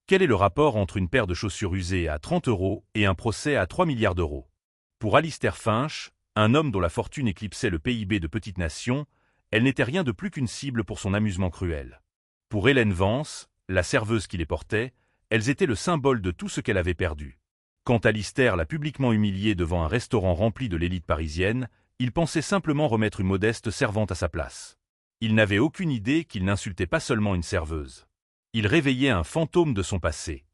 Quel est le rapport entre une paire de chaussures usées à 30 € et un procès à 3 milliards d'euros? Pour Alistair Finch, un homme dont la fortune éclipsait le PIB de petites nations, elle n'était rien de plus qu'une cible pour son amusement cruel. Pour Hélène Vance, la serveuse qui les portait, elles étaient le symbole de tout ce qu'elle avait perdu. Quand Alistair l'a publiquement humiliée devant un restaurant rempli de l'élite parisienne, il pensait simplement remettre une modeste servante à sa place. Il n'avait aucune idée qu'il n'insultait pas seulement une serveuse. Il réveillait un fantôme de son passé.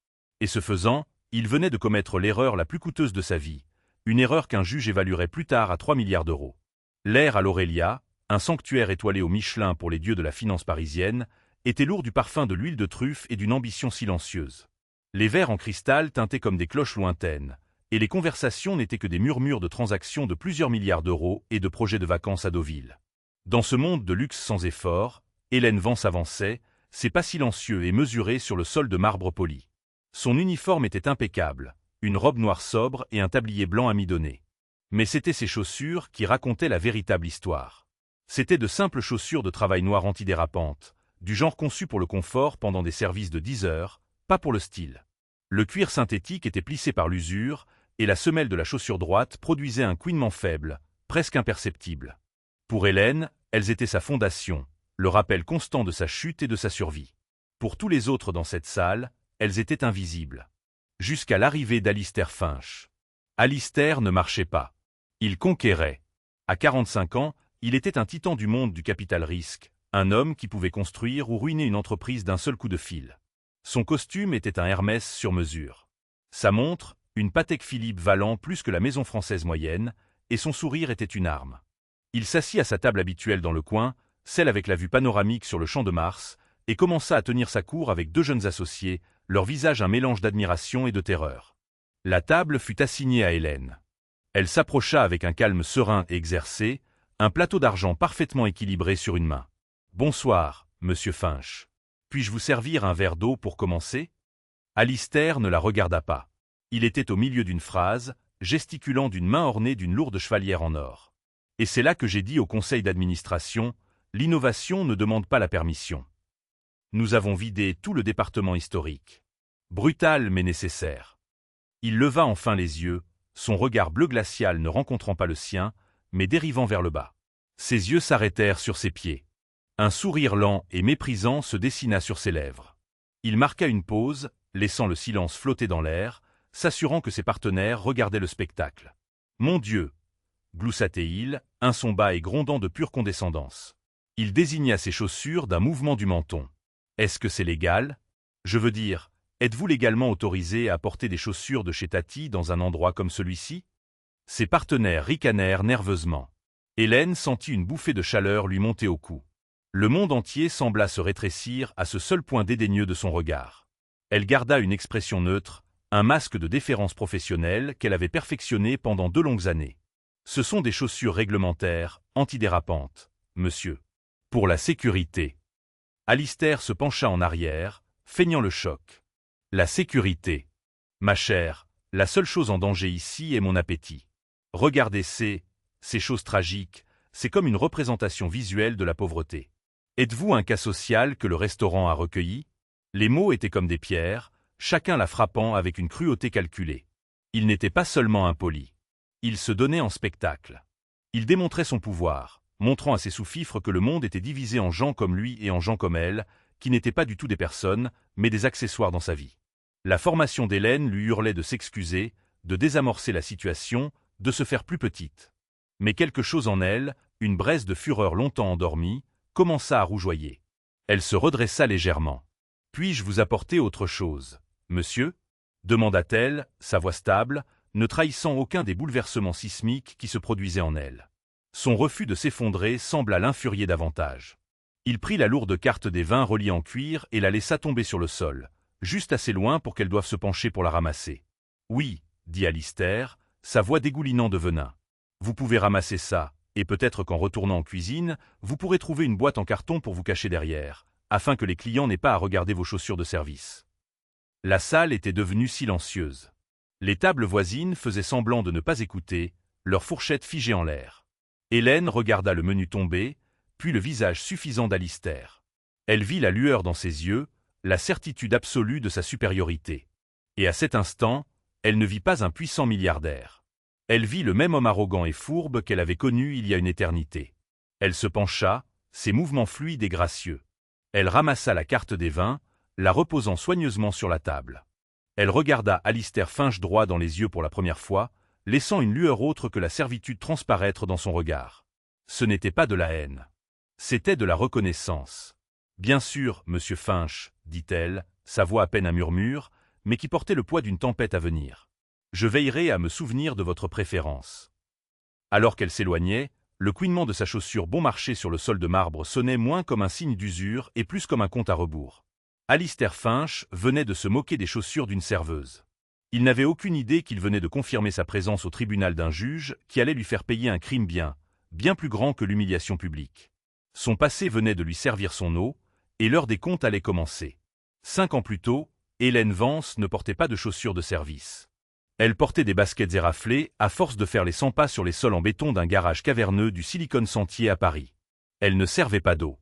Et ce faisant, il venait de commettre l'erreur la plus coûteuse de sa vie, une erreur qu'un juge évaluerait plus tard à 3 milliards d'euros. L'air à l'Aurélia, un sanctuaire étoilé au Michelin pour les dieux de la finance parisienne, était lourd du parfum de l'huile de truffe et d'une ambition silencieuse. Les verres en cristal tintaient comme des cloches lointaines, et les conversations n'étaient que des murmures de transactions de plusieurs milliards d'euros et de projets de vacances à Deauville. Dans ce monde de luxe sans effort, Hélène Vance avançait, ses pas silencieux et mesurés sur le sol de marbre poli. Son uniforme était impeccable, une robe noire sobre et un tablier blanc amidonné. Mais c'étaient ses chaussures qui racontaient la véritable histoire. C'étaient de simples chaussures de travail noires antidérapantes, du genre conçues pour le confort pendant des services de 10 heures, pas pour le style. Le cuir synthétique était plissé par l'usure, et la semelle de la chaussure droite produisait un couinement faible, presque imperceptible. Pour Hélène, elles étaient sa fondation, le rappel constant de sa chute et de sa survie. Pour tous les autres dans cette salle, elles étaient invisibles. Jusqu'à l'arrivée d'Alistair Finch. Alistair ne marchait pas. Il conquérait. À 45 ans, il était un titan du monde du capital risque, un homme qui pouvait construire ou ruiner une entreprise d'un seul coup de fil. Son costume était un Hermès sur mesure. Sa montre, une Patek Philippe valant plus que la maison française moyenne, et son sourire était une arme. Il s'assit à sa table habituelle dans le coin, celle avec la vue panoramique sur le champ de Mars, et commença à tenir sa cour avec 2 jeunes associés, leur visage un mélange d'admiration et de terreur. La table fut assignée à Hélène. Elle s'approcha avec un calme serein et exercé, un plateau d'argent parfaitement équilibré sur une main. « Bonsoir, monsieur Finch. Puis-je vous servir un verre d'eau pour commencer ?» Alistair ne la regarda pas. Il était au milieu d'une phrase, gesticulant d'une main ornée d'une lourde chevalière en or. Et c'est là que j'ai dit au conseil d'administration, l'innovation ne demande pas la permission. Nous avons vidé tout le département historique. Brutal mais nécessaire. Il leva enfin les yeux, son regard bleu glacial ne rencontrant pas le sien, mais dérivant vers le bas. Ses yeux s'arrêtèrent sur ses pieds. Un sourire lent et méprisant se dessina sur ses lèvres. Il marqua une pause, laissant le silence flotter dans l'air, s'assurant que ses partenaires regardaient le spectacle. « Mon Dieu !» gloussa-t-il, un son bas et grondant de pure condescendance. Il désigna ses chaussures d'un mouvement du menton. « Est-ce que c'est légal? Je veux dire, êtes-vous légalement autorisé à porter des chaussures de chez Tati dans un endroit comme celui-ci » Ses partenaires ricanèrent nerveusement. Hélène sentit une bouffée de chaleur lui monter au cou. Le monde entier sembla se rétrécir à ce seul point dédaigneux de son regard. Elle garda une expression neutre, un masque de déférence professionnelle qu'elle avait perfectionné pendant 2 longues années. Ce sont des chaussures réglementaires, antidérapantes, monsieur. Pour la sécurité. Alistair se pencha en arrière, feignant le choc. La sécurité. Ma chère, la seule chose en danger ici est mon appétit. Regardez ces choses tragiques, c'est comme une représentation visuelle de la pauvreté. Êtes-vous un cas social que le restaurant a recueilli? Les mots étaient comme des pierres, chacun la frappant avec une cruauté calculée. Il n'était pas seulement impoli. Il se donnait en spectacle. Il démontrait son pouvoir, montrant à ses sous-fifres que le monde était divisé en gens comme lui et en gens comme elle, qui n'étaient pas du tout des personnes, mais des accessoires dans sa vie. La formation d'Hélène lui hurlait de s'excuser, de désamorcer la situation, de se faire plus petite. Mais quelque chose en elle, une braise de fureur longtemps endormie, commença à rougeoyer. Elle se redressa légèrement. « Puis-je vous apporter autre chose, monsieur ?» demanda-t-elle, sa voix stable, ne trahissant aucun des bouleversements sismiques qui se produisaient en elle. Son refus de s'effondrer sembla l'infurier davantage. Il prit la lourde carte des vins reliée en cuir et la laissa tomber sur le sol, juste assez loin pour qu'elle doive se pencher pour la ramasser. « Oui, » dit Alistair, sa voix dégoulinant de venin. « Vous pouvez ramasser ça, et peut-être qu'en retournant en cuisine, vous pourrez trouver une boîte en carton pour vous cacher derrière, afin que les clients n'aient pas à regarder vos chaussures de service. » La salle était devenue silencieuse. Les tables voisines faisaient semblant de ne pas écouter, leurs fourchettes figées en l'air. Hélène regarda le menu tomber, puis le visage suffisant d'Alistair. Elle vit la lueur dans ses yeux, la certitude absolue de sa supériorité. Et à cet instant, elle ne vit pas un puissant milliardaire. Elle vit le même homme arrogant et fourbe qu'elle avait connu il y a une éternité. Elle se pencha, ses mouvements fluides et gracieux. Elle ramassa la carte des vins, la reposant soigneusement sur la table. Elle regarda Alistair Finch droit dans les yeux pour la première fois, laissant une lueur autre que la servitude transparaître dans son regard. Ce n'était pas de la haine. C'était de la reconnaissance. « Bien sûr, monsieur Finch, dit-elle, sa voix à peine un murmure, mais qui portait le poids d'une tempête à venir. Je veillerai à me souvenir de votre préférence. » Alors qu'elle s'éloignait, le couinement de sa chaussure bon marché sur le sol de marbre sonnait moins comme un signe d'usure et plus comme un compte à rebours. Alistair Finch venait de se moquer des chaussures d'une serveuse. Il n'avait aucune idée qu'il venait de confirmer sa présence au tribunal d'un juge qui allait lui faire payer un crime bien plus grand que l'humiliation publique. Son passé venait de lui servir son eau, et l'heure des comptes allait commencer. 5 ans plus tôt, Hélène Vance ne portait pas de chaussures de service. Elle portait des baskets éraflées à force de faire les 100 pas sur les sols en béton d'un garage caverneux du Silicon Sentier à Paris. Elle ne servait pas d'eau.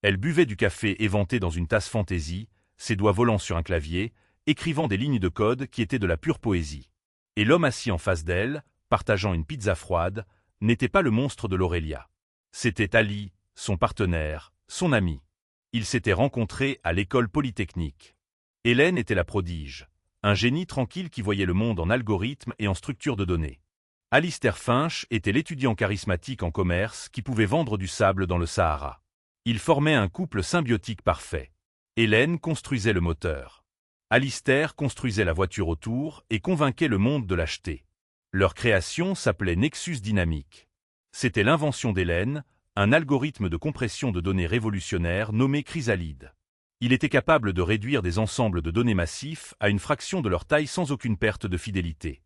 Elle buvait du café éventé dans une tasse fantaisie, ses doigts volant sur un clavier, écrivant des lignes de code qui étaient de la pure poésie. Et l'homme assis en face d'elle, partageant une pizza froide, n'était pas le monstre de l'Aurélia. C'était Ali, son partenaire, son ami. Ils s'étaient rencontrés à l'école polytechnique. Hélène était la prodige, un génie tranquille qui voyait le monde en algorithmes et en structures de données. Alistair Finch était l'étudiant charismatique en commerce qui pouvait vendre du sable dans le Sahara. Ils formaient un couple symbiotique parfait. Hélène construisait le moteur. Alistair construisait la voiture autour et convainquait le monde de l'acheter. Leur création s'appelait Nexus Dynamique. C'était l'invention d'Hélène, un algorithme de compression de données révolutionnaire nommé Chrysalide. Il était capable de réduire des ensembles de données massifs à une fraction de leur taille sans aucune perte de fidélité.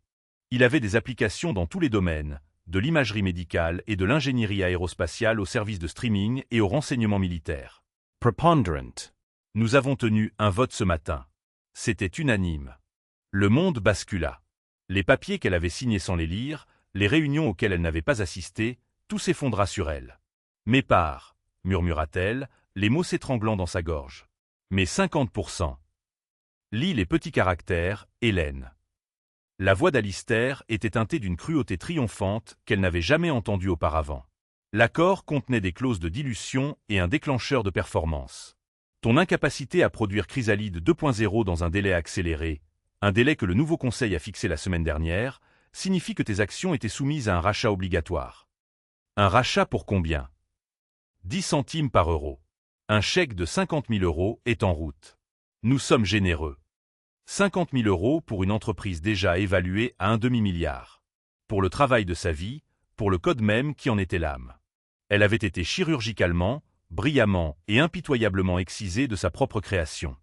Il avait des applications dans tous les domaines, de l'imagerie médicale et de l'ingénierie aérospatiale au service de streaming et au renseignement militaire. Preponderant. Nous avons tenu un vote ce matin. C'était unanime. Le monde bascula. Les papiers qu'elle avait signés sans les lire, les réunions auxquelles elle n'avait pas assisté, tout s'effondra sur elle. « Mes parts », murmura-t-elle, les mots s'étranglant dans sa gorge. « Mais 50%. » Lis les petits caractères, Hélène. La voix d'Alistair était teintée d'une cruauté triomphante qu'elle n'avait jamais entendue auparavant. L'accord contenait des clauses de dilution et un déclencheur de performance. Ton incapacité à produire Chrysalide 2.0 dans un délai accéléré, un délai que le nouveau conseil a fixé la semaine dernière, signifie que tes actions étaient soumises à un rachat obligatoire. Un rachat pour combien ? 10 centimes par euro. Un chèque de 50 000 € est en route. Nous sommes généreux. 50 000 € pour une entreprise déjà évaluée à un demi-milliard. Pour le travail de sa vie, pour le code même qui en était l'âme. Elle avait été chirurgicalement, brillamment et impitoyablement excisée de sa propre création.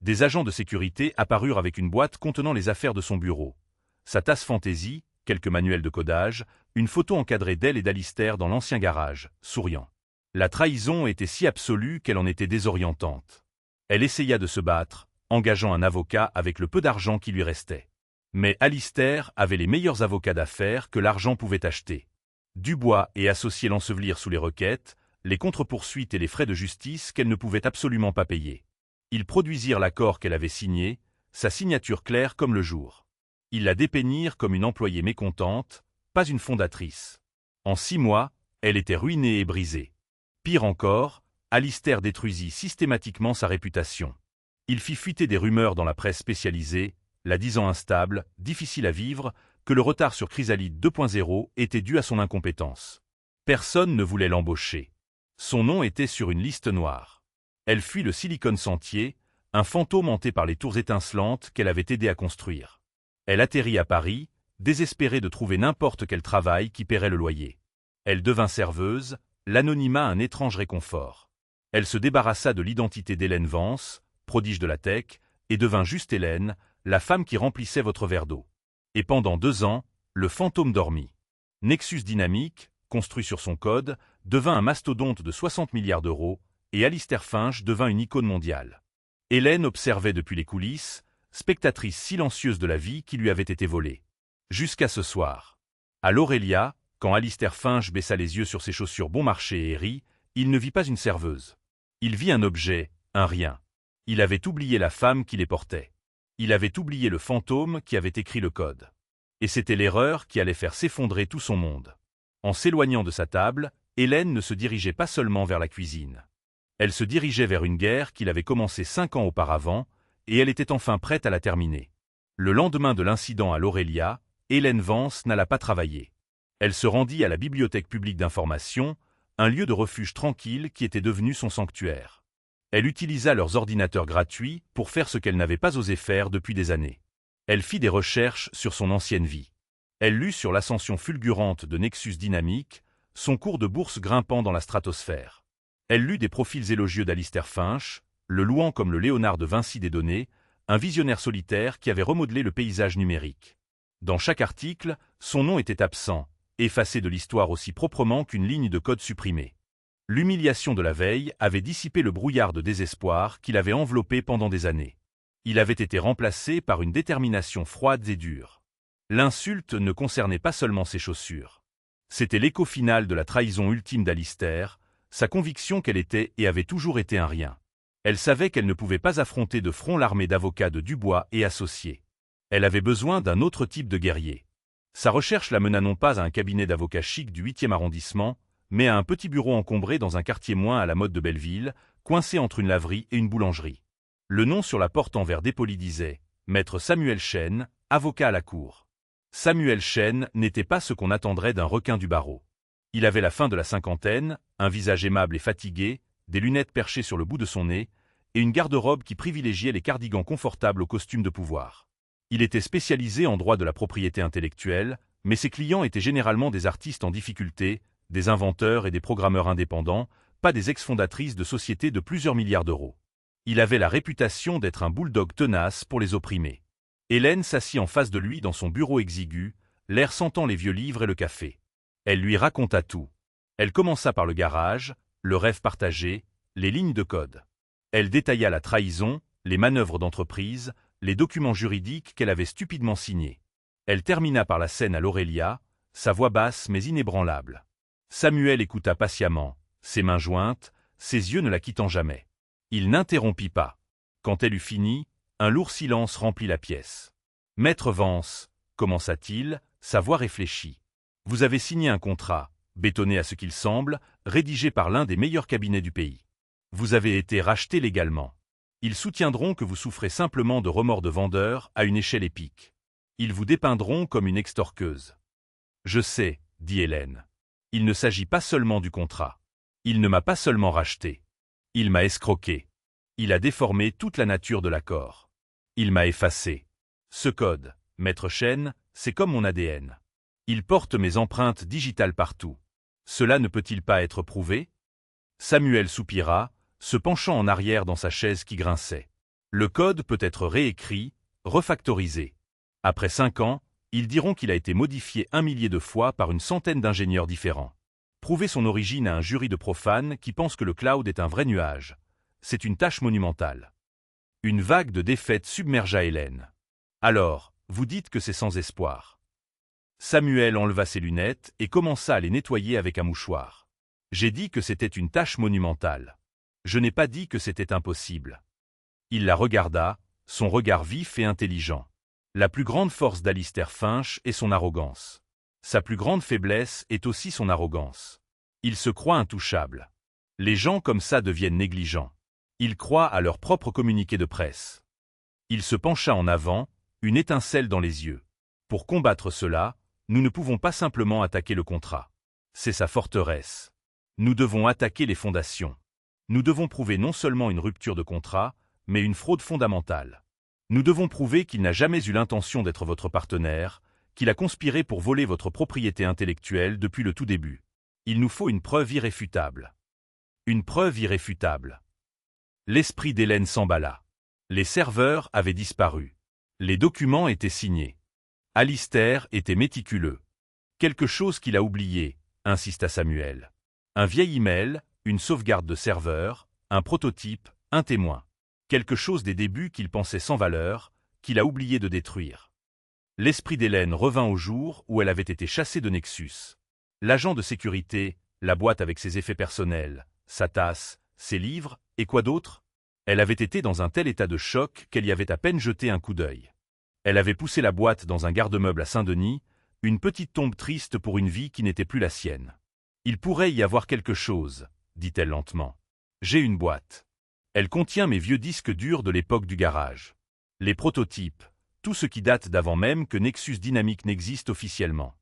Des agents de sécurité apparurent avec une boîte contenant les affaires de son bureau. Sa tasse fantaisie, quelques manuels de codage, une photo encadrée d'elle et d'Alistair dans l'ancien garage, souriant. La trahison était si absolue qu'elle en était désorientante. Elle essaya de se battre, engageant un avocat avec le peu d'argent qui lui restait. Mais Alistair avait les meilleurs avocats d'affaires que l'argent pouvait acheter. Dubois et associés l'ensevelirent sous les requêtes, les contre-poursuites et les frais de justice qu'elle ne pouvait absolument pas payer. Ils produisirent l'accord qu'elle avait signé, sa signature claire comme le jour. Ils la dépeignirent comme une employée mécontente, pas une fondatrice. En 6 mois, elle était ruinée et brisée. Pire encore, Alistair détruisit systématiquement sa réputation. Il fit fuiter des rumeurs dans la presse spécialisée, la disant instable, difficile à vivre, que le retard sur Chrysalide 2.0 était dû à son incompétence. Personne ne voulait l'embaucher. Son nom était sur une liste noire. Elle fuit le Silicon Sentier, un fantôme hanté par les tours étincelantes qu'elle avait aidé à construire. Elle atterrit à Paris, désespérée de trouver n'importe quel travail qui paierait le loyer. Elle devint serveuse, l'anonymat un étrange réconfort. Elle se débarrassa de l'identité d'Hélène Vance, prodige de la tech, et devint juste Hélène, la femme qui remplissait votre verre d'eau. Et pendant 2 ans, le fantôme dormit. Nexus Dynamique, construit sur son code, devint un mastodonte de 60 milliards d'euros, et Alistair Finch devint une icône mondiale. Hélène observait depuis les coulisses, spectatrice silencieuse de la vie qui lui avait été volée. Jusqu'à ce soir. À l'Aurélia, quand Alistair Finch baissa les yeux sur ses chaussures bon marché et rit, il ne vit pas une serveuse. Il vit un objet, un rien. Il avait oublié la femme qui les portait. Il avait oublié le fantôme qui avait écrit le code. Et c'était l'erreur qui allait faire s'effondrer tout son monde. En s'éloignant de sa table, Hélène ne se dirigeait pas seulement vers la cuisine. Elle se dirigeait vers une guerre qu'il avait commencée 5 ans auparavant, et elle était enfin prête à la terminer. Le lendemain de l'incident à l'Aurélia, Hélène Vance n'alla pas travailler. Elle se rendit à la Bibliothèque publique d'information, un lieu de refuge tranquille qui était devenu son sanctuaire. Elle utilisa leurs ordinateurs gratuits pour faire ce qu'elle n'avait pas osé faire depuis des années. Elle fit des recherches sur son ancienne vie. Elle lut sur l'ascension fulgurante de Nexus Dynamics, son cours de bourse grimpant dans la stratosphère. Elle lut des profils élogieux d'Alistair Finch, le louant comme le Léonard de Vinci des données, un visionnaire solitaire qui avait remodelé le paysage numérique. Dans chaque article, son nom était absent, effacé de l'histoire aussi proprement qu'une ligne de code supprimée. L'humiliation de la veille avait dissipé le brouillard de désespoir qui l'avait enveloppé pendant des années. Il avait été remplacé par une détermination froide et dure. L'insulte ne concernait pas seulement ses chaussures. C'était l'écho final de la trahison ultime d'Alistair, sa conviction qu'elle était et avait toujours été un rien. Elle savait qu'elle ne pouvait pas affronter de front l'armée d'avocats de Dubois et associés. Elle avait besoin d'un autre type de guerrier. Sa recherche la mena non pas à un cabinet d'avocats chic du 8e arrondissement, mais à un petit bureau encombré dans un quartier moins à la mode de Belleville, coincé entre une laverie et une boulangerie. Le nom sur la porte en verre dépoli disait « Maître Samuel Chêne, avocat à la cour ». Samuel Chêne n'était pas ce qu'on attendrait d'un requin du barreau. Il avait la fin de la cinquantaine, un visage aimable et fatigué, des lunettes perchées sur le bout de son nez, et une garde-robe qui privilégiait les cardigans confortables aux costumes de pouvoir. Il était spécialisé en droit de la propriété intellectuelle, mais ses clients étaient généralement des artistes en difficulté, des inventeurs et des programmeurs indépendants, pas des ex-fondatrices de sociétés de plusieurs milliards d'euros. Il avait la réputation d'être un bulldog tenace pour les opprimés. Hélène s'assit en face de lui dans son bureau exigu, l'air sentant les vieux livres et le café. Elle lui raconta tout. Elle commença par le garage, le rêve partagé, les lignes de code. Elle détailla la trahison, les manœuvres d'entreprise, les documents juridiques qu'elle avait stupidement signés. Elle termina par la scène à l'Aurélia, sa voix basse mais inébranlable. Samuel écouta patiemment, ses mains jointes, ses yeux ne la quittant jamais. Il n'interrompit pas. Quand elle eut fini, un lourd silence remplit la pièce. « Maître Vance, commença-t-il, sa voix réfléchie. Vous avez signé un contrat, bétonné à ce qu'il semble, rédigé par l'un des meilleurs cabinets du pays. Vous avez été racheté légalement. Ils soutiendront que vous souffrez simplement de remords de vendeur à une échelle épique. Ils vous dépeindront comme une extorqueuse. »« Je sais, » dit Hélène. « Il ne s'agit pas seulement du contrat. Il ne m'a pas seulement racheté. Il m'a escroqué. Il a déformé toute la nature de l'accord. Il m'a effacé. Ce code, Maître Chêne, c'est comme mon ADN. Il porte mes empreintes digitales partout. Cela ne peut-il pas être prouvé ?» Samuel soupira, se penchant en arrière dans sa chaise qui grinçait. Le code peut être réécrit, refactorisé. Après 5 ans, ils diront qu'il a été modifié 1 millier de fois par une centaine d'ingénieurs différents. Prouver son origine à un jury de profanes qui pensent que le cloud est un vrai nuage. C'est une tâche monumentale. Une vague de défaite submergea Hélène. Alors, vous dites que c'est sans espoir. Samuel enleva ses lunettes et commença à les nettoyer avec un mouchoir. J'ai dit que c'était une tâche monumentale. Je n'ai pas dit que c'était impossible. Il la regarda, son regard vif et intelligent. La plus grande force d'Alistair Finch est son arrogance. Sa plus grande faiblesse est aussi son arrogance. Il se croit intouchable. Les gens comme ça deviennent négligents. Ils croient à leur propre communiqué de presse. Il se pencha en avant, une étincelle dans les yeux. Pour combattre cela, nous ne pouvons pas simplement attaquer le contrat. C'est sa forteresse. Nous devons attaquer les fondations. Nous devons prouver non seulement une rupture de contrat, mais une fraude fondamentale. Nous devons prouver qu'il n'a jamais eu l'intention d'être votre partenaire, qu'il a conspiré pour voler votre propriété intellectuelle depuis le tout début. Il nous faut une preuve irréfutable. Une preuve irréfutable. L'esprit d'Hélène s'emballa. Les serveurs avaient disparu. Les documents étaient signés. Alistair était méticuleux. Quelque chose qu'il a oublié, insista Samuel. Un vieil email, une sauvegarde de serveur, un prototype, un témoin. Quelque chose des débuts qu'il pensait sans valeur, qu'il a oublié de détruire. L'esprit d'Hélène revint au jour où elle avait été chassée de Nexus. L'agent de sécurité, la boîte avec ses effets personnels, sa tasse, ses livres, et quoi d'autre? Elle avait été dans un tel état de choc qu'elle y avait à peine jeté un coup d'œil. Elle avait poussé la boîte dans un garde-meuble à Saint-Denis, une petite tombe triste pour une vie qui n'était plus la sienne. « Il pourrait y avoir quelque chose, » dit-elle lentement. « J'ai une boîte. Elle contient mes vieux disques durs de l'époque du garage. Les prototypes, tout ce qui date d'avant même que Nexus Dynamics n'existe officiellement. »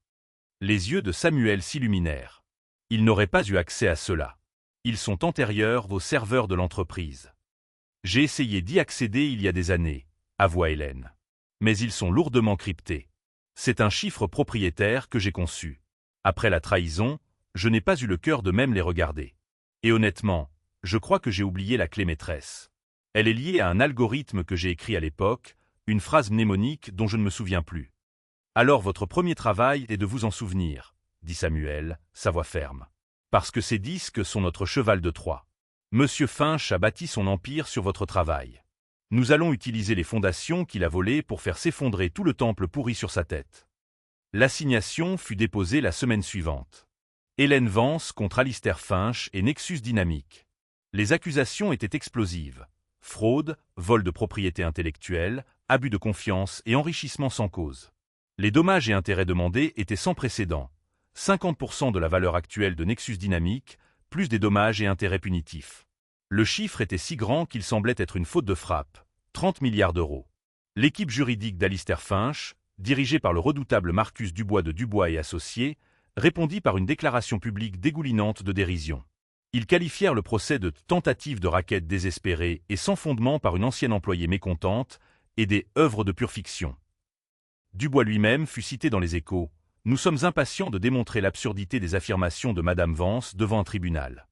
Les yeux de Samuel s'illuminèrent. Il n'aurait pas eu accès à cela. Ils sont antérieurs aux serveurs de l'entreprise. J'ai essayé d'y accéder il y a des années, avoua Hélène. Mais ils sont lourdement cryptés. C'est un chiffre propriétaire que j'ai conçu. Après la trahison, je n'ai pas eu le cœur de même les regarder. Et honnêtement, je crois que j'ai oublié la clé maîtresse. Elle est liée à un algorithme que j'ai écrit à l'époque, une phrase mnémonique dont je ne me souviens plus. Alors votre premier travail est de vous en souvenir, dit Samuel, sa voix ferme. Parce que ces disques sont notre cheval de Troie. Monsieur Finch a bâti son empire sur votre travail. Nous allons utiliser les fondations qu'il a volées pour faire s'effondrer tout le temple pourri sur sa tête. L'assignation fut déposée la semaine suivante. Hélène Vance contre Alistair Finch et Nexus Dynamics. Les accusations étaient explosives. Fraude, vol de propriété intellectuelle, abus de confiance et enrichissement sans cause. Les dommages et intérêts demandés étaient sans précédent. 50% de la valeur actuelle de Nexus Dynamics, plus des dommages et intérêts punitifs. Le chiffre était si grand qu'il semblait être une faute de frappe. 30 milliards d'euros. L'équipe juridique d'Alistair Finch, dirigée par le redoutable Marcus Dubois de Dubois et Associés, répondit par une déclaration publique dégoulinante de dérision. Ils qualifièrent le procès de tentative de racket désespérée et sans fondement par une ancienne employée mécontente et des œuvres de pure fiction. Dubois lui-même fut cité dans les Échos. Nous sommes impatients de démontrer l'absurdité des affirmations de Madame Vance devant un tribunal.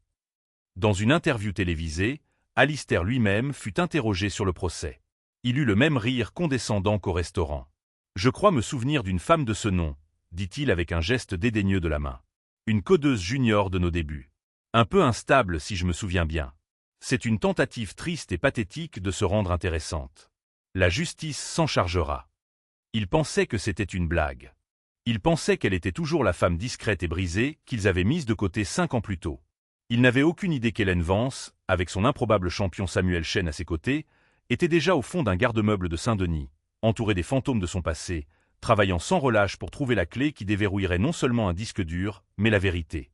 Dans une interview télévisée, Alistair lui-même fut interrogé sur le procès. Il eut le même rire condescendant qu'au restaurant. « Je crois me souvenir d'une femme de ce nom, » dit-il avec un geste dédaigneux de la main. « Une codeuse junior de nos débuts. Un peu instable si je me souviens bien. C'est une tentative triste et pathétique de se rendre intéressante. La justice s'en chargera. » Il pensait que c'était une blague. Il pensait qu'elle était toujours la femme discrète et brisée qu'ils avaient mise de côté 5 ans plus tôt. Il n'avait aucune idée qu'Hélène Vance, avec son improbable champion Samuel Chen à ses côtés, était déjà au fond d'un garde-meuble de Saint-Denis, entouré des fantômes de son passé, travaillant sans relâche pour trouver la clé qui déverrouillerait non seulement un disque dur, mais la vérité.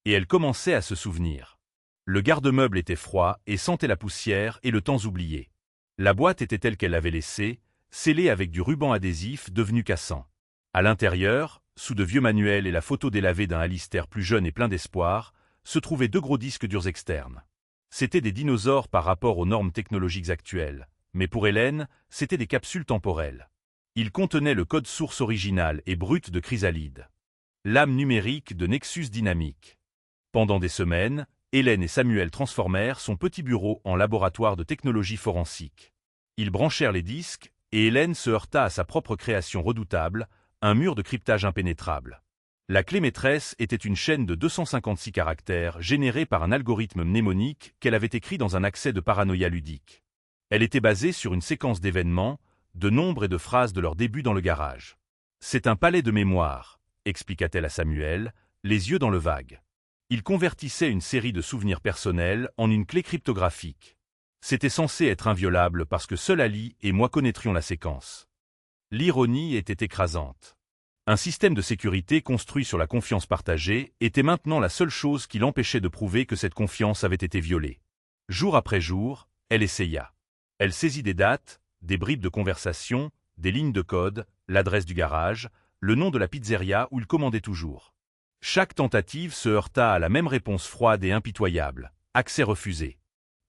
Et elle commençait à se souvenir. Le garde-meuble était froid et sentait la poussière et le temps oublié. La boîte était telle qu'elle l'avait laissée, scellée avec du ruban adhésif devenu cassant. À l'intérieur, sous de vieux manuels et la photo délavée d'un Alistair plus jeune et plein d'espoir, se trouvaient 2 gros disques durs externes. C'étaient des dinosaures par rapport aux normes technologiques actuelles, mais pour Hélène, c'étaient des capsules temporelles. Ils contenaient le code source original et brut de Chrysalide. L'âme numérique de Nexus Dynamics. Pendant des semaines, Hélène et Samuel transformèrent son petit bureau en laboratoire de technologie forensique. Ils branchèrent les disques, et Hélène se heurta à sa propre création redoutable, un mur de cryptage impénétrable. La clé maîtresse était une chaîne de 256 caractères générée par un algorithme mnémonique qu'elle avait écrit dans un accès de paranoïa ludique. Elle était basée sur une séquence d'événements, de nombres et de phrases de leur début dans le garage. « C'est un palais de mémoire », expliqua-t-elle à Samuel, les yeux dans le vague. Il convertissait une série de souvenirs personnels en une clé cryptographique. C'était censé être inviolable parce que seul Ali et moi connaîtrions la séquence. L'ironie était écrasante. Un système de sécurité construit sur la confiance partagée était maintenant la seule chose qui l'empêchait de prouver que cette confiance avait été violée. Jour après jour, elle essaya. Elle saisit des dates, des bribes de conversation, des lignes de code, l'adresse du garage, le nom de la pizzeria où il commandait toujours. Chaque tentative se heurta à la même réponse froide et impitoyable, accès refusé.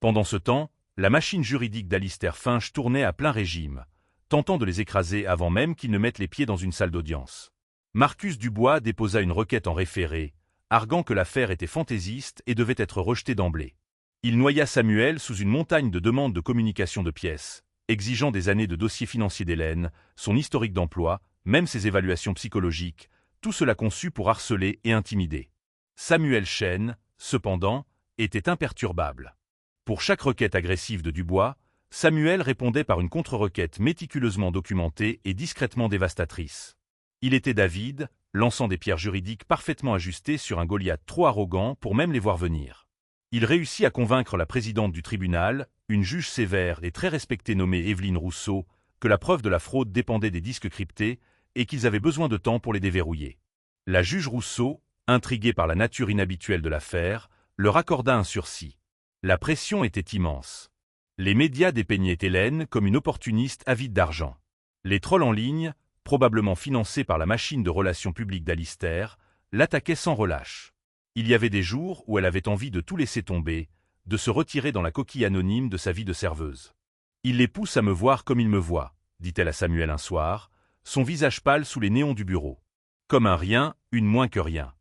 Pendant ce temps, la machine juridique d'Alistair Finch tournait à plein régime, tentant de les écraser avant même qu'ils ne mettent les pieds dans une salle d'audience. Marcus Dubois déposa une requête en référé, arguant que l'affaire était fantaisiste et devait être rejetée d'emblée. Il noya Samuel sous une montagne de demandes de communication de pièces, exigeant des années de dossiers financiers d'Hélène, son historique d'emploi, même ses évaluations psychologiques, tout cela conçu pour harceler et intimider. Samuel Chen, cependant, était imperturbable. Pour chaque requête agressive de Dubois, Samuel répondait par une contre-requête méticuleusement documentée et discrètement dévastatrice. Il était David, lançant des pierres juridiques parfaitement ajustées sur un Goliath trop arrogant pour même les voir venir. Il réussit à convaincre la présidente du tribunal, une juge sévère et très respectée nommée Evelyne Rousseau, que la preuve de la fraude dépendait des disques cryptés et qu'ils avaient besoin de temps pour les déverrouiller. La juge Rousseau, intriguée par la nature inhabituelle de l'affaire, leur accorda un sursis. La pression était immense. Les médias dépeignaient Hélène comme une opportuniste avide d'argent. Les trolls en ligne, probablement financés par la machine de relations publiques d'Alistair, l'attaquaient sans relâche. Il y avait des jours où elle avait envie de tout laisser tomber, de se retirer dans la coquille anonyme de sa vie de serveuse. « Il les pousse à me voir comme il me voit », dit-elle à Samuel un soir, son visage pâle sous les néons du bureau. « Comme un rien, une moins que rien. »«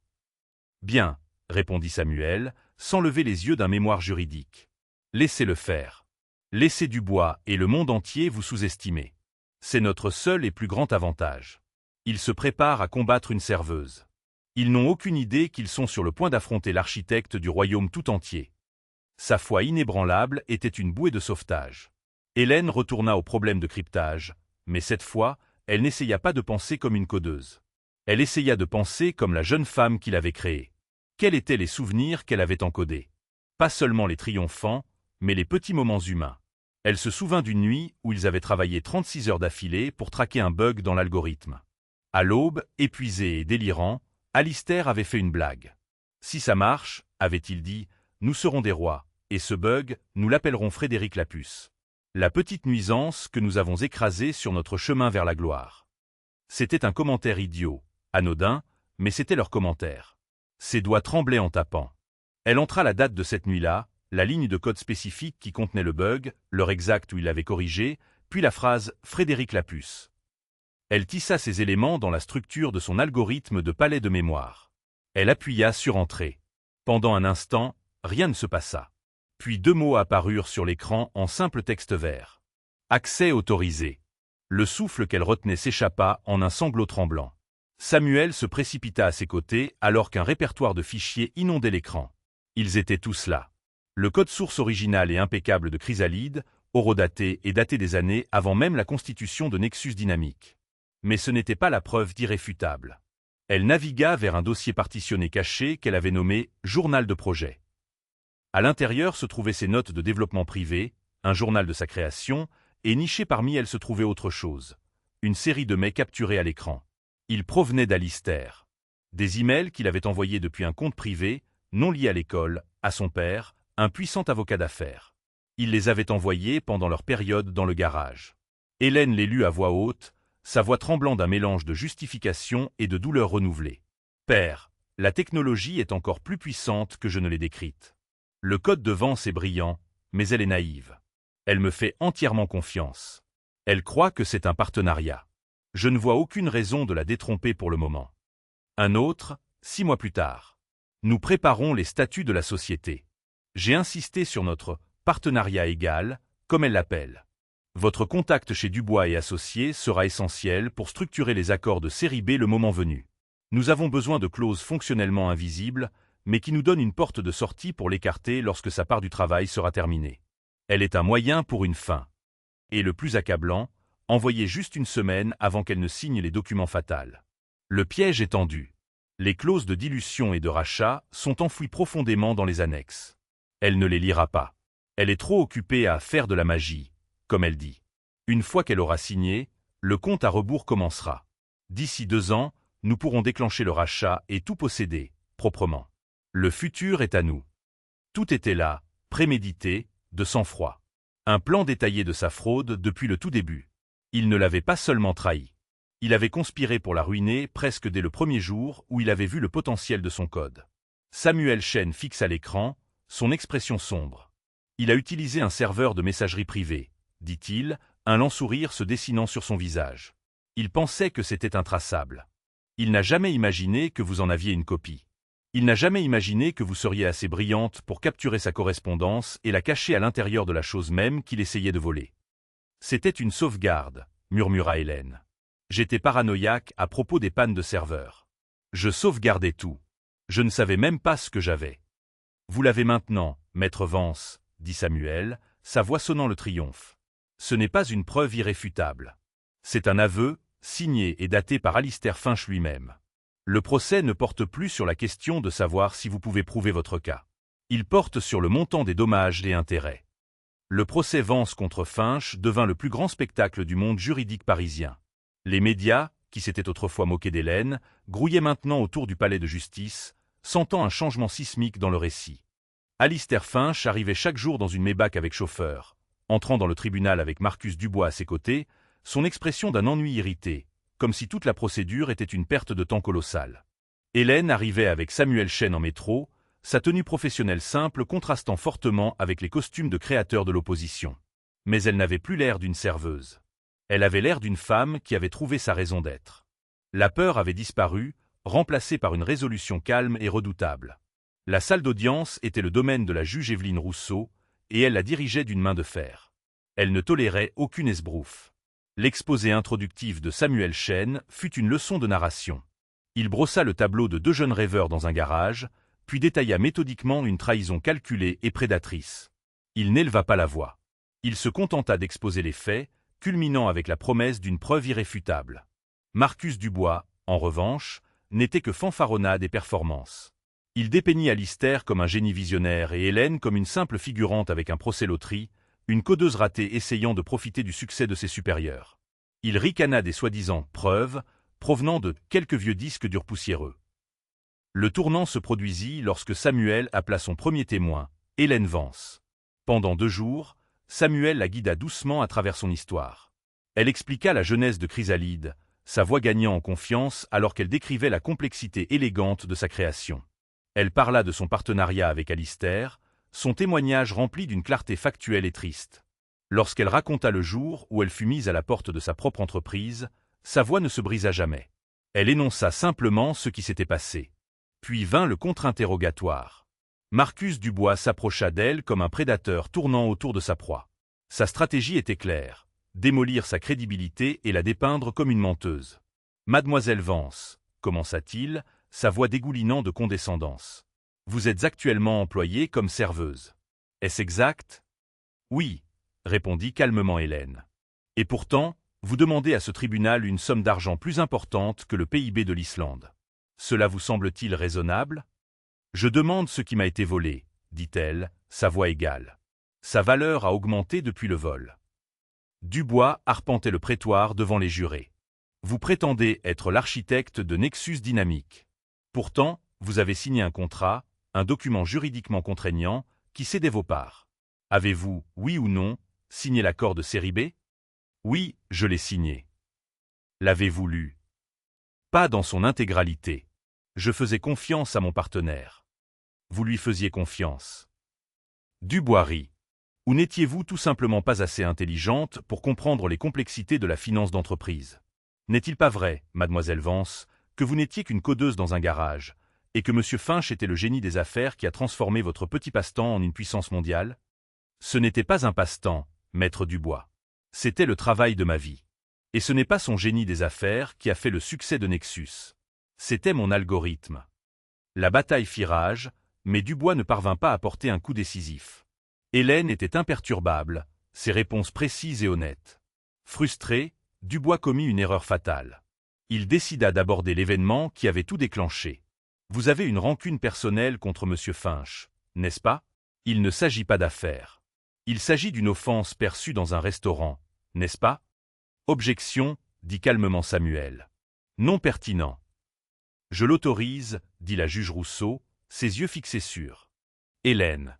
Bien, » répondit Samuel, sans lever les yeux d'un mémoire juridique. « Laissez-le faire. Laissez Dubois et le monde entier vous sous-estimer. C'est notre seul et plus grand avantage. Ils se préparent à combattre une serveuse. Ils n'ont aucune idée qu'ils sont sur le point d'affronter l'architecte du royaume tout entier. » Sa foi inébranlable était une bouée de sauvetage. Hélène retourna au problème de cryptage, mais cette fois, elle n'essaya pas de penser comme une codeuse. Elle essaya de penser comme la jeune femme qui l'avait créée. Quels étaient les souvenirs qu'elle avait encodés? Pas seulement les triomphants, mais les petits moments humains. Elle se souvint d'une nuit où ils avaient travaillé 36 heures d'affilée pour traquer un bug dans l'algorithme. À l'aube, épuisé et délirant, Alistair avait fait une blague. « Si ça marche, avait-il dit, nous serons des rois, et ce bug, nous l'appellerons Frédéric Lapuce. La petite nuisance que nous avons écrasée sur notre chemin vers la gloire. » C'était un commentaire idiot, anodin, mais c'était leur commentaire. Ses doigts tremblaient en tapant. Elle entra la date de cette nuit-là, la ligne de code spécifique qui contenait le bug, l'heure exacte où il l'avait corrigé, puis la phrase « Frédéric Lapuce ». Elle tissa ces éléments dans la structure de son algorithme de palais de mémoire. Elle appuya sur Entrée. Pendant un instant, rien ne se passa. Puis 2 mots apparurent sur l'écran en simple texte vert. Accès autorisé. Le souffle qu'elle retenait s'échappa en un sanglot tremblant. Samuel se précipita à ses côtés alors qu'un répertoire de fichiers inondait l'écran. Ils étaient tous là. Le code source original et impeccable de Chrysalide, horodaté et daté des années avant même la constitution de Nexus Dynamics. Mais ce n'était pas la preuve d'irréfutable. Elle navigua vers un dossier partitionné caché qu'elle avait nommé « Journal de projet ». À l'intérieur se trouvaient ses notes de développement privé, un journal de sa création, et niché parmi elles se trouvait autre chose. Une série de mails capturés à l'écran. Ils provenaient d'Alistair. Des emails qu'il avait envoyés depuis un compte privé, non lié à l'école, à son père, un puissant avocat d'affaires. Il les avait envoyés pendant leur période dans le garage. Hélène les lut à voix haute, sa voix tremblant d'un mélange de justification et de douleur renouvelée. « Père, la technologie est encore plus puissante que je ne l'ai décrite. Le code de Vance est brillant, mais elle est naïve. Elle me fait entièrement confiance. Elle croit que c'est un partenariat. Je ne vois aucune raison de la détromper pour le moment. » Un autre, 6 mois plus tard. « Nous préparons les statuts de la société. J'ai insisté sur notre « partenariat égal », comme elle l'appelle. Votre contact chez Dubois et Associés sera essentiel pour structurer les accords de série B le moment venu. Nous avons besoin de clauses fonctionnellement invisibles, mais qui nous donnent une porte de sortie pour l'écarter lorsque sa part du travail sera terminée. Elle est un moyen pour une fin. Et le plus accablant, envoyée juste une semaine avant qu'elle ne signe les documents fatals. Le piège est tendu. Les clauses de dilution et de rachat sont enfouies profondément dans les annexes. Elle ne les lira pas. Elle est trop occupée à faire de la magie, comme elle dit. Une fois qu'elle aura signé, le compte à rebours commencera. D'ici 2 ans, nous pourrons déclencher le rachat et tout posséder, proprement. Le futur est à nous. Tout était là, prémédité, de sang-froid. Un plan détaillé de sa fraude depuis le tout début. Il ne l'avait pas seulement trahi. Il avait conspiré pour la ruiner presque dès le premier jour où il avait vu le potentiel de son code. Samuel Chen fixa l'écran, son expression sombre. Il a utilisé un serveur de messagerie privée, dit-il, un lent sourire se dessinant sur son visage. Il pensait que c'était intraçable. Il n'a jamais imaginé que vous en aviez une copie. Il n'a jamais imaginé que vous seriez assez brillante pour capturer sa correspondance et la cacher à l'intérieur de la chose même qu'il essayait de voler. C'était une sauvegarde, murmura Hélène. J'étais paranoïaque à propos des pannes de serveur. Je sauvegardais tout. Je ne savais même pas ce que j'avais. Vous l'avez maintenant, maître Vance, dit Samuel, sa voix sonnant le triomphe. Ce n'est pas une preuve irréfutable. C'est un aveu, signé et daté par Alistair Finch lui-même. Le procès ne porte plus sur la question de savoir si vous pouvez prouver votre cas. Il porte sur le montant des dommages et intérêts. Le procès Vance contre Finch devint le plus grand spectacle du monde juridique parisien. Les médias, qui s'étaient autrefois moqués d'Hélène, grouillaient maintenant autour du palais de justice, sentant un changement sismique dans le récit. Alistair Finch arrivait chaque jour dans une Maybach avec chauffeur. Entrant dans le tribunal avec Marcus Dubois à ses côtés, son expression d'un ennui irrité, comme si toute la procédure était une perte de temps colossale. Hélène arrivait avec Samuel Chêne en métro, sa tenue professionnelle simple contrastant fortement avec les costumes de créateurs de l'opposition. Mais elle n'avait plus l'air d'une serveuse. Elle avait l'air d'une femme qui avait trouvé sa raison d'être. La peur avait disparu, remplacée par une résolution calme et redoutable. La salle d'audience était le domaine de la juge Évelyne Rousseau, et elle la dirigeait d'une main de fer. Elle ne tolérait aucune esbrouffe. L'exposé introductif de Samuel Chêne fut une leçon de narration. Il brossa le tableau de deux jeunes rêveurs dans un garage, puis détailla méthodiquement une trahison calculée et prédatrice. Il n'éleva pas la voix. Il se contenta d'exposer les faits, culminant avec la promesse d'une preuve irréfutable. Marcus Dubois, en revanche, n'était que fanfaronnade et performance. Il dépeignit Alistair comme un génie visionnaire et Hélène comme une simple figurante avec un procès-loterie, une codeuse ratée essayant de profiter du succès de ses supérieurs. Il ricana des soi-disant preuves, provenant de quelques vieux disques durs poussiéreux. Le tournant se produisit lorsque Samuel appela son premier témoin, Hélène Vance. Pendant 2 jours, Samuel la guida doucement à travers son histoire. Elle expliqua la jeunesse de Chrysalide, sa voix gagnant en confiance alors qu'elle décrivait la complexité élégante de sa création. Elle parla de son partenariat avec Alistair, son témoignage rempli d'une clarté factuelle et triste. Lorsqu'elle raconta le jour où elle fut mise à la porte de sa propre entreprise, sa voix ne se brisa jamais. Elle énonça simplement ce qui s'était passé. Puis vint le contre-interrogatoire. Marcus Dubois s'approcha d'elle comme un prédateur tournant autour de sa proie. Sa stratégie était claire, démolir sa crédibilité et la dépeindre comme une menteuse. « Mademoiselle Vance », commença-t-il, sa voix dégoulinant de condescendance. « Vous êtes actuellement employée comme serveuse. Est-ce exact ?»« Oui », répondit calmement Hélène. « Et pourtant, vous demandez à ce tribunal une somme d'argent plus importante que le PIB de l'Islande. Cela vous semble-t-il raisonnable ? » « Je demande ce qui m'a été volé, » dit-elle, sa voix égale. Sa valeur a augmenté depuis le vol. Dubois arpentait le prétoire devant les jurés. « Vous prétendez être l'architecte de Nexus Dynamics. Pourtant, vous avez signé un contrat, un document juridiquement contraignant, qui cédait vos parts. Avez-vous, oui ou non, signé l'accord de série B ? Oui, je l'ai signé. L'avez-vous lu ? Pas dans son intégralité. Je faisais confiance à mon partenaire. Vous lui faisiez confiance. Dubois rit. Ou n'étiez-vous tout simplement pas assez intelligente pour comprendre les complexités de la finance d'entreprise ? N'est-il pas vrai, mademoiselle Vance, que vous n'étiez qu'une codeuse dans un garage, et que M. Finch était le génie des affaires qui a transformé votre petit passe-temps en une puissance mondiale ? Ce n'était pas un passe-temps, maître Dubois. C'était le travail de ma vie. Et ce n'est pas son génie des affaires qui a fait le succès de Nexus. C'était mon algorithme. La bataille fit rage, mais Dubois ne parvint pas à porter un coup décisif. Hélène était imperturbable, ses réponses précises et honnêtes. Frustré, Dubois commit une erreur fatale. Il décida d'aborder l'événement qui avait tout déclenché. Vous avez une rancune personnelle contre M. Finch, n'est-ce pas ? Il ne s'agit pas d'affaires. Il s'agit d'une offense perçue dans un restaurant, n'est-ce pas ? Objection, dit calmement Samuel. Non pertinent. Je l'autorise, dit la juge Rousseau, ses yeux fixés sur Hélène.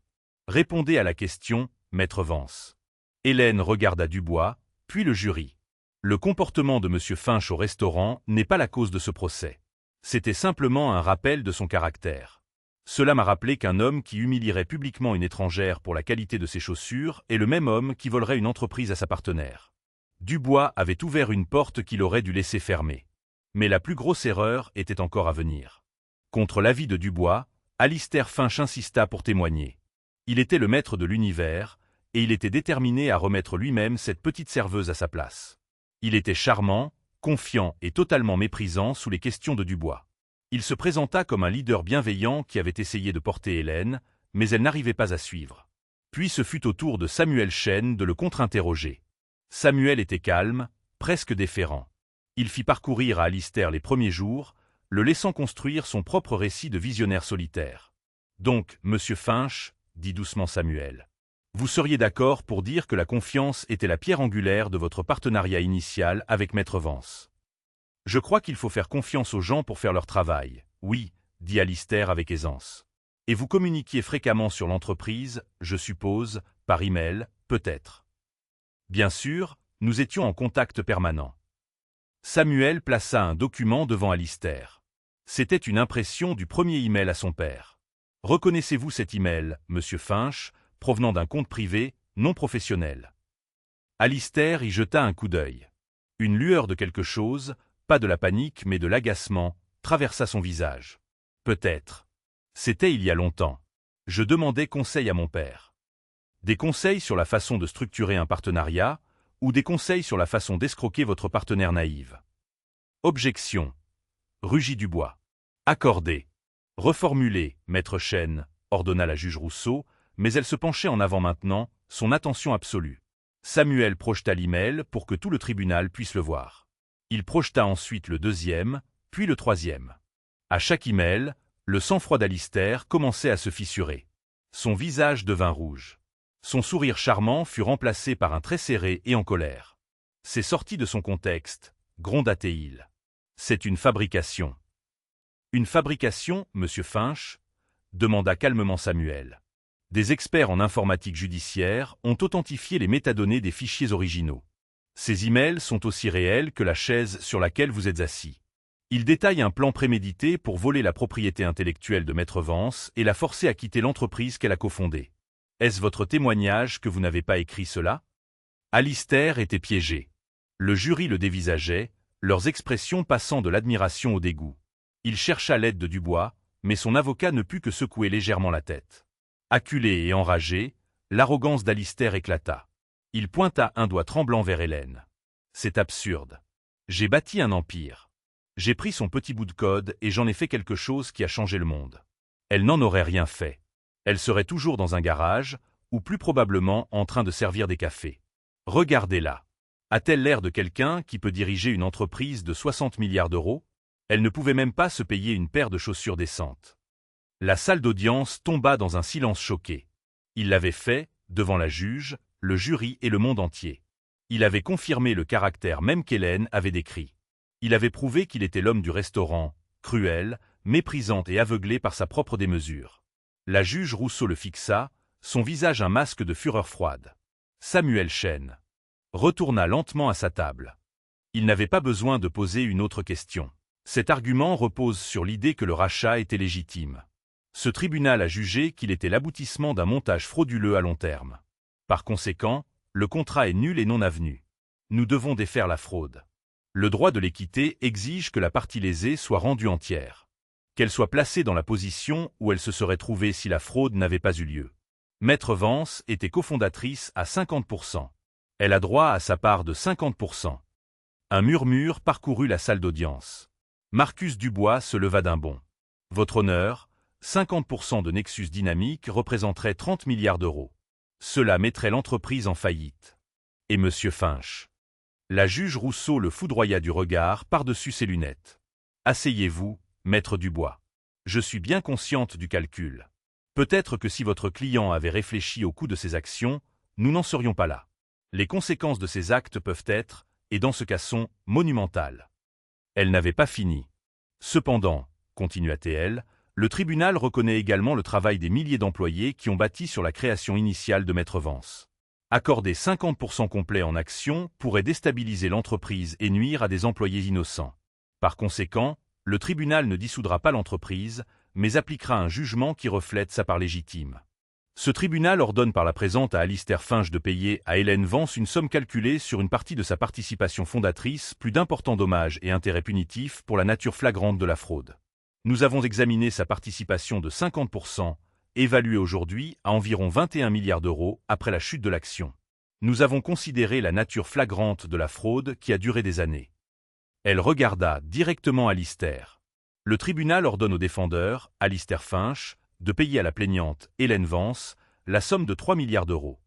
Répondez à la question, maître Vance. Hélène regarda Dubois, puis le jury. Le comportement de M. Finch au restaurant n'est pas la cause de ce procès. C'était simplement un rappel de son caractère. Cela m'a rappelé qu'un homme qui humilierait publiquement une étrangère pour la qualité de ses chaussures est le même homme qui volerait une entreprise à sa partenaire. Dubois avait ouvert une porte qu'il aurait dû laisser fermer. Mais la plus grosse erreur était encore à venir. Contre l'avis de Dubois, Alistair Finch insista pour témoigner. Il était le maître de l'univers, et il était déterminé à remettre lui-même cette petite serveuse à sa place. Il était charmant, confiant et totalement méprisant sous les questions de Dubois. Il se présenta comme un leader bienveillant qui avait essayé de porter Hélène, mais elle n'arrivait pas à suivre. Puis ce fut au tour de Samuel Chêne de le contre-interroger. Samuel était calme, presque déférent. Il fit parcourir à Alistair les premiers jours, le laissant construire son propre récit de visionnaire solitaire. « Donc, monsieur Finch, dit doucement Samuel, Vous seriez d'accord pour dire que la confiance était la pierre angulaire de votre partenariat initial avec Maître Vance. Je crois qu'il faut faire confiance aux gens pour faire leur travail. Oui, dit Alistair avec aisance. Et vous communiquiez fréquemment sur l'entreprise, je suppose, par email, peut-être. Bien sûr, nous étions en contact permanent. Samuel plaça un document devant Alistair. C'était une impression du premier email à son père. Reconnaissez-vous cet email, monsieur Finch, provenant d'un compte privé, non professionnel? Alistair y jeta un coup d'œil. Une lueur de quelque chose, pas de la panique mais de l'agacement, traversa son visage. Peut-être. C'était il y a longtemps. Je demandais conseil à mon père. Des conseils sur la façon de structurer un partenariat, ou des conseils sur la façon d'escroquer votre partenaire naïve. Objection. Rugit Dubois. Accordé. Reformulé, maître Chêne, ordonna la juge Rousseau, mais elle se penchait en avant maintenant, son attention absolue. Samuel projeta l'email pour que tout le tribunal puisse le voir. Il projeta ensuite le deuxième, puis le troisième. À chaque email, le sang-froid d'Alistair commençait à se fissurer. Son visage devint rouge. Son sourire charmant fut remplacé par un trait serré et en colère. C'est sorti de son contexte, gronda-t-il. C'est une fabrication. Une fabrication, monsieur Finch? Demanda calmement Samuel. Des experts en informatique judiciaire ont authentifié les métadonnées des fichiers originaux. Ces emails sont aussi réels que la chaise sur laquelle vous êtes assis. Ils détaillent un plan prémédité pour voler la propriété intellectuelle de Maître Vance et la forcer à quitter l'entreprise qu'elle a cofondée. Est-ce votre témoignage que vous n'avez pas écrit cela? Alistair était piégé. Le jury le dévisageait, leurs expressions passant de l'admiration au dégoût. Il chercha l'aide de Dubois, mais son avocat ne put que secouer légèrement la tête. Acculé et enragé, l'arrogance d'Alistair éclata. Il pointa un doigt tremblant vers Hélène. C'est absurde. J'ai bâti un empire. J'ai pris son petit bout de code et j'en ai fait quelque chose qui a changé le monde. Elle n'en aurait rien fait. Elle serait toujours dans un garage, ou plus probablement en train de servir des cafés. Regardez-la. A-t-elle l'air de quelqu'un qui peut diriger une entreprise de 60 milliards d'euros? Elle ne pouvait même pas se payer une paire de chaussures décentes. La salle d'audience tomba dans un silence choqué. Il l'avait fait, devant la juge, le jury et le monde entier. Il avait confirmé le caractère même qu'Hélène avait décrit. Il avait prouvé qu'il était l'homme du restaurant, cruel, méprisant et aveuglé par sa propre démesure. La juge Rousseau le fixa, son visage un masque de fureur froide. Samuel Chêne retourna lentement à sa table. Il n'avait pas besoin de poser une autre question. Cet argument repose sur l'idée que le rachat était légitime. Ce tribunal a jugé qu'il était l'aboutissement d'un montage frauduleux à long terme. Par conséquent, le contrat est nul et non avenu. Nous devons défaire la fraude. Le droit de l'équité exige que la partie lésée soit rendue entière. Qu'elle soit placée dans la position où elle se serait trouvée si la fraude n'avait pas eu lieu. Maître Vance était cofondatrice à 50%. Elle a droit à sa part de 50%. Un murmure parcourut la salle d'audience. Marcus Dubois se leva d'un bond. Votre honneur, 50% de Nexus Dynamics représenterait 30 milliards d'euros. Cela mettrait l'entreprise en faillite. Et monsieur Finch? La juge Rousseau le foudroya du regard par-dessus ses lunettes. Asseyez-vous, maître Dubois. Je suis bien consciente du calcul. Peut-être que si votre client avait réfléchi au coût de ses actions, nous n'en serions pas là. Les conséquences de ces actes peuvent être, et dans ce cas sont, monumentales. Elle n'avait pas fini. Cependant, continua-t-elle, le tribunal reconnaît également le travail des milliers d'employés qui ont bâti sur la création initiale de Maître Vance. Accorder 50% complet en actions pourrait déstabiliser l'entreprise et nuire à des employés innocents. Par conséquent, le tribunal ne dissoudra pas l'entreprise, mais appliquera un jugement qui reflète sa part légitime. Ce tribunal ordonne par la présente à Alistair Finch de payer à Hélène Vance une somme calculée sur une partie de sa participation fondatrice plus d'importants dommages et intérêts punitifs pour la nature flagrante de la fraude. Nous avons examiné sa participation de 50%, évaluée aujourd'hui à environ 21 milliards d'euros après la chute de l'action. Nous avons considéré la nature flagrante de la fraude qui a duré des années. Elle regarda directement Alistair. Le tribunal ordonne au défendeur, Alistair Finch, de payer à la plaignante, Hélène Vance, la somme de 3 milliards d'euros.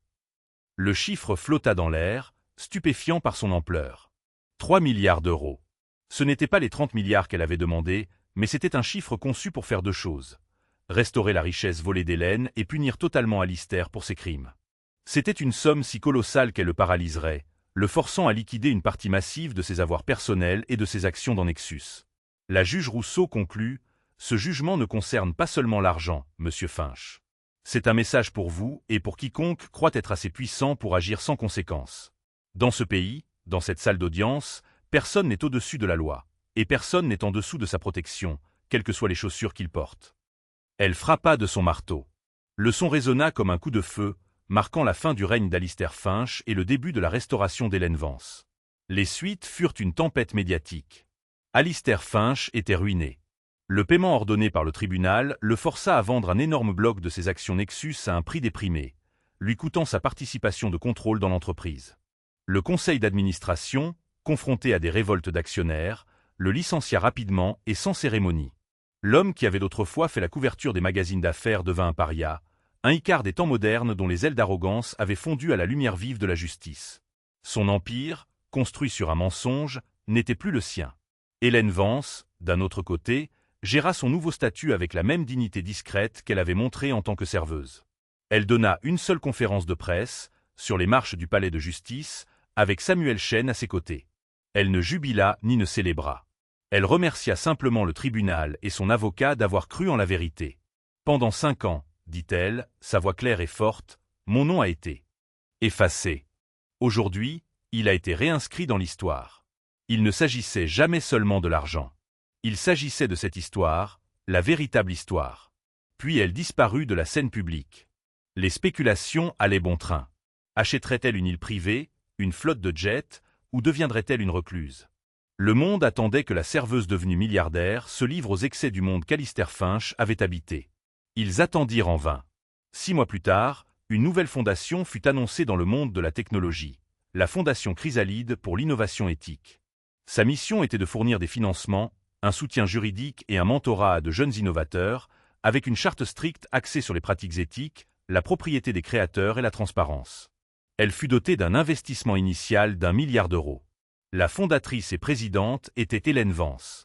Le chiffre flotta dans l'air, stupéfiant par son ampleur. 3 milliards d'euros. Ce n'étaient pas les 30 milliards qu'elle avait demandé, mais c'était un chiffre conçu pour faire deux choses. Restaurer la richesse volée d'Hélène et punir totalement Alistair pour ses crimes. C'était une somme si colossale qu'elle le paralyserait, le forçant à liquider une partie massive de ses avoirs personnels et de ses actions dans Nexus. La juge Rousseau conclut « Ce jugement ne concerne pas seulement l'argent, monsieur Finch. C'est un message pour vous et pour quiconque croit être assez puissant pour agir sans conséquence. Dans ce pays, dans cette salle d'audience, personne n'est au-dessus de la loi, et personne n'est en dessous de sa protection, quelles que soient les chaussures qu'il porte. » Elle frappa de son marteau. Le son résonna comme un coup de feu, marquant la fin du règne d'Alistair Finch et le début de la restauration d'Hélène Vance. Les suites furent une tempête médiatique. Alistair Finch était ruiné. Le paiement ordonné par le tribunal le força à vendre un énorme bloc de ses actions Nexus à un prix déprimé, lui coûtant sa participation de contrôle dans l'entreprise. Le conseil d'administration, confronté à des révoltes d'actionnaires, le licencia rapidement et sans cérémonie. L'homme qui avait d'autrefois fait la couverture des magazines d'affaires devint un paria, un Icare des temps modernes dont les ailes d'arrogance avaient fondu à la lumière vive de la justice. Son empire, construit sur un mensonge, n'était plus le sien. Hélène Vance, d'un autre côté, géra son nouveau statut avec la même dignité discrète qu'elle avait montrée en tant que serveuse. Elle donna une seule conférence de presse, sur les marches du palais de justice, avec Samuel Chen à ses côtés. Elle ne jubila ni ne célébra. Elle remercia simplement le tribunal et son avocat d'avoir cru en la vérité. Pendant 5 ans, dit-elle, sa voix claire et forte, mon nom a été effacé. Aujourd'hui, il a été réinscrit dans l'histoire. Il ne s'agissait jamais seulement de l'argent. Il s'agissait de cette histoire, la véritable histoire. Puis elle disparut de la scène publique. Les spéculations allaient bon train. Achèterait-elle une île privée, une flotte de jets, ou deviendrait-elle une recluse? Le monde attendait que la serveuse devenue milliardaire se livre aux excès du monde qu'Alistair Finch avait habité. Ils attendirent en vain. 6 mois plus tard, une nouvelle fondation fut annoncée dans le monde de la technologie, la Fondation Chrysalide pour l'innovation éthique. Sa mission était de fournir des financements, un soutien juridique et un mentorat à de jeunes innovateurs, avec une charte stricte axée sur les pratiques éthiques, la propriété des créateurs et la transparence. Elle fut dotée d'un investissement initial d'1 milliard d'euros. La fondatrice et présidente était Hélène Vance.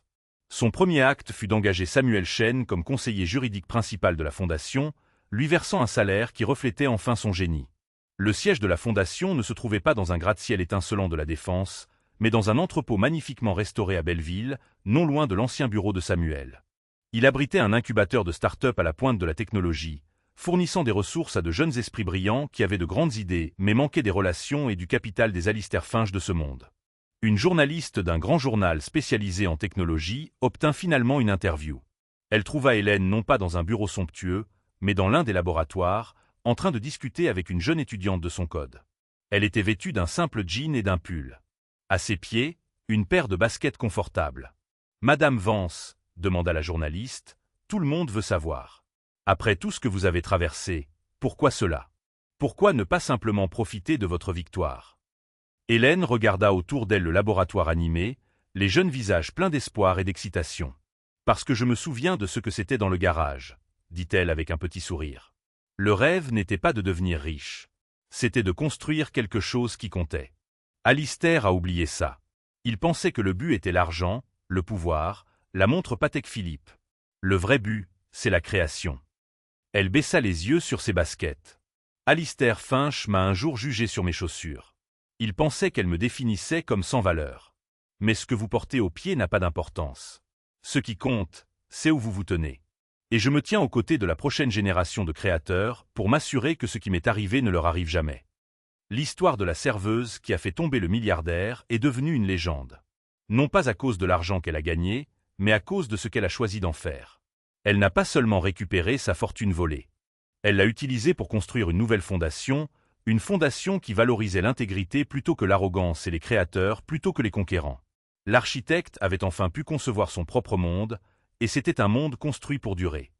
Son premier acte fut d'engager Samuel Chen comme conseiller juridique principal de la fondation, lui versant un salaire qui reflétait enfin son génie. Le siège de la fondation ne se trouvait pas dans un gratte-ciel étincelant de la Défense, mais dans un entrepôt magnifiquement restauré à Belleville, non loin de l'ancien bureau de Samuel. Il abritait un incubateur de start-up à la pointe de la technologie, fournissant des ressources à de jeunes esprits brillants qui avaient de grandes idées mais manquaient des relations et du capital des Alistair Finch de ce monde. Une journaliste d'un grand journal spécialisé en technologie obtint finalement une interview. Elle trouva Hélène non pas dans un bureau somptueux, mais dans l'un des laboratoires, en train de discuter avec une jeune étudiante de son code. Elle était vêtue d'un simple jean et d'un pull. À ses pieds, une paire de baskets confortables. « Madame Vance, » demanda la journaliste, « tout le monde veut savoir. Après tout ce que vous avez traversé, pourquoi cela? Pourquoi ne pas simplement profiter de votre victoire ?» Hélène regarda autour d'elle le laboratoire animé, les jeunes visages pleins d'espoir et d'excitation. « Parce que je me souviens de ce que c'était dans le garage, » dit-elle avec un petit sourire. Le rêve n'était pas de devenir riche. C'était de construire quelque chose qui comptait. Alistair a oublié ça. Il pensait que le but était l'argent, le pouvoir, la montre Patek Philippe. Le vrai but, c'est la création. Elle baissa les yeux sur ses baskets. Alistair Finch m'a un jour jugé sur mes chaussures. Il pensait qu'elles me définissaient comme sans valeur. Mais ce que vous portez aux pieds n'a pas d'importance. Ce qui compte, c'est où vous vous tenez. Et je me tiens aux côtés de la prochaine génération de créateurs pour m'assurer que ce qui m'est arrivé ne leur arrive jamais. L'histoire de la serveuse qui a fait tomber le milliardaire est devenue une légende. Non pas à cause de l'argent qu'elle a gagné, mais à cause de ce qu'elle a choisi d'en faire. Elle n'a pas seulement récupéré sa fortune volée. Elle l'a utilisée pour construire une nouvelle fondation, une fondation qui valorisait l'intégrité plutôt que l'arrogance et les créateurs plutôt que les conquérants. L'architecte avait enfin pu concevoir son propre monde, et c'était un monde construit pour durer.